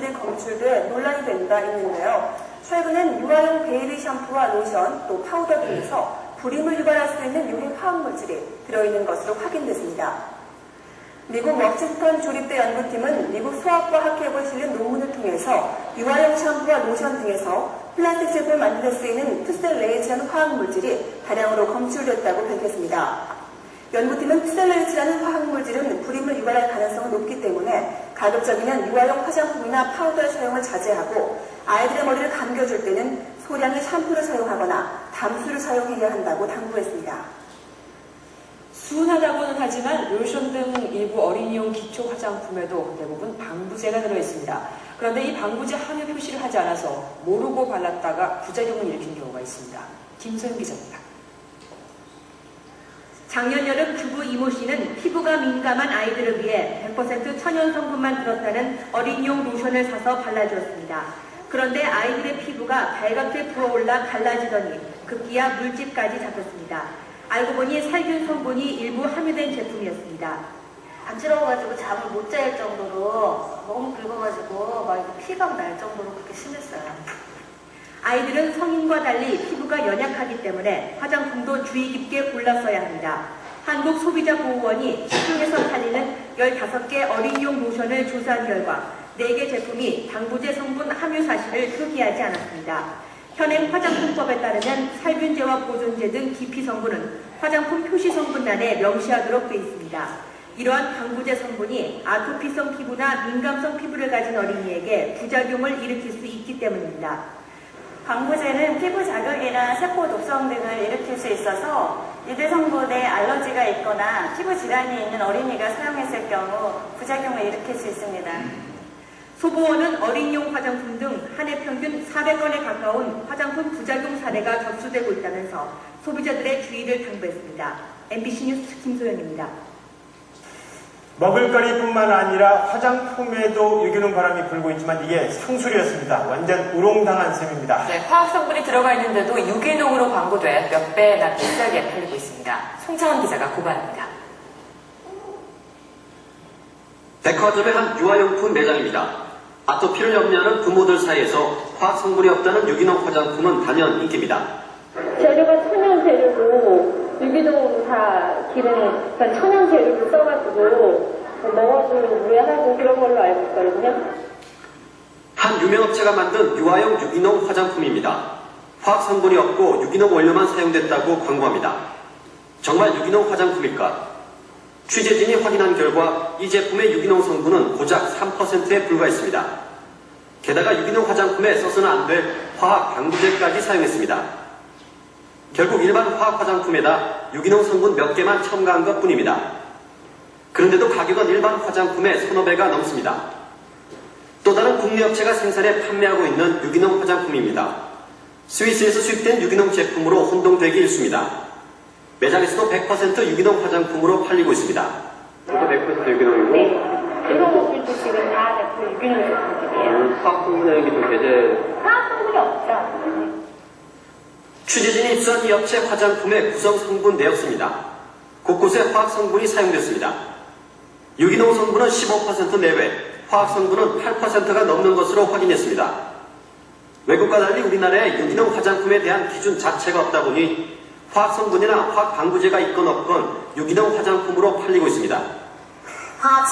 물질이 검출돼 논란이 된 바 있는데요. 최근엔 유아용 베이비 샴푸와 로션, 또 파우더 등에서 불임을 유발할 수 있는 유해 화학물질이 들어있는 것으로 확인됐습니다. 미국 워싱턴 조립대 연구팀은 미국 소아과 학회에 실린 논문을 통해서 유아용 샴푸와 로션 등에서 플라스틱 제품을 만들 때 쓰이는 프셀레이츠라는 화학물질이 다량으로 검출됐다고 밝혔습니다. 연구팀은 프셀레이츠라는 화학물질은 불임을 유발할 가능성이 높기 때문에 가급적이면 유아용 화장품이나 파우더의 사용을 자제하고 아이들의 머리를 감겨줄 때는 소량의 샴푸를 사용하거나 담수를 사용해야 한다고 당부했습니다. 순하다고는 하지만 로션 등 일부 어린이용 기초 화장품에도 대부분 방부제가 들어있습니다. 그런데 이 방부제 함유 표시를 하지 않아서 모르고 발랐다가 부작용을 일으킨 경우가 있습니다. 김소영 기자입니다. 작년 여름 주부 이모 씨는 피부가 민감한 아이들을 위해 100% 천연 성분만 들었다는 어린이용 로션을 사서 발라주었습니다. 그런데 아이들의 피부가 발갛게 부어올라 갈라지더니 급기야 물집까지 잡혔습니다. 알고 보니 살균 성분이 일부 함유된 제품이었습니다. 간지러워가지고 잠을 못 잘 정도로 너무 긁어가지고 막 피가 날 정도로 그렇게 심했어요. 아이들은 성인과 달리 피부가 연약하기 때문에 화장품도 주의 깊게 골라 써야 합니다. 한국소비자보호원이 시중에서 팔리는 15개 어린이용 로션을 조사한 결과 4개 제품이 방부제 성분 함유 사실을 표기하지 않았습니다. 현행 화장품법에 따르면 살균제와 보존제 등 기피 성분은 화장품 표시 성분란에 명시하도록 되어 있습니다. 이러한 방부제 성분이 아토피성 피부나 민감성 피부를 가진 어린이에게 부작용을 일으킬 수 있기 때문입니다. 방부제는 피부 자극이나 세포 독성 등을 일으킬 수 있어서 이들 성분에 알러지가 있거나 피부 질환이 있는 어린이가 사용했을 경우 부작용을 일으킬 수 있습니다. 소보원은 어린이용 화장품 등 한 해 평균 400건에 가까운 화장품 부작용 사례가 접수되고 있다면서 소비자들의 주의를 당부했습니다. MBC 뉴스 김소연입니다. 먹을거리뿐만 아니라 화장품에도 유기농 바람이 불고 있지만 이게 상술이었습니다. 완전 우롱당한 셈입니다. 네, 화학 성분이 들어가 있는데도 유기농으로 광고돼 몇 배나 비싸게 팔리고 있습니다. 송창원 기자가 고발합니다. 백화점의 한 유아용품 매장입니다. 아토피를 염려하는 부모들 사이에서 화학 성분이 없다는 유기농 화장품은 단연 인기입니다. 재료가 천연 재료고 유기농 다 기르는 그러니까 천연 재료를 써가지고 먹어도 무해하고 그런 걸로 알고 있거든요. 한 유명업체가 만든 유아용 유기농 화장품입니다. 화학 성분이 없고 유기농 원료만 사용됐다고 광고합니다. 정말 유기농 화장품일까? 취재진이 확인한 결과 이 제품의 유기농 성분은 고작 3%에 불과했습니다. 게다가 유기농 화장품에 써서는 안 될 화학 방부제까지 사용했습니다. 결국 일반 화학 화장품에다 유기농 성분 몇 개만 첨가한 것뿐입니다. 그런데도 가격은 일반 화장품의 서너 배가 넘습니다. 또 다른 국내 업체가 생산해 판매하고 있는 유기농 화장품입니다. 스위스에서 수입된 유기농 제품으로 혼동되기 일쑤입니다. 매장에서도 100% 유기농 화장품으로 팔리고 있습니다. 저도 100% 유기농이고? 네. 이런 것들도 지금 다 100% 유기농 제품들이에요. 화학 성분에 좀 배제... 화학 성분이 없죠. 취재진이 입수한 이 업체 화장품의 구성 성분 내역서입니다. 곳곳에 화학 성분이 사용됐습니다. 유기농 성분은 15% 내외, 화학 성분은 8%가 넘는 것으로 확인했습니다. 외국과 달리 우리나라에 유기농 화장품에 대한 기준 자체가 없다 보니 화학 성분이나 화학 방부제가 있건 없건 유기농 화장품으로 팔리고 있습니다. 화학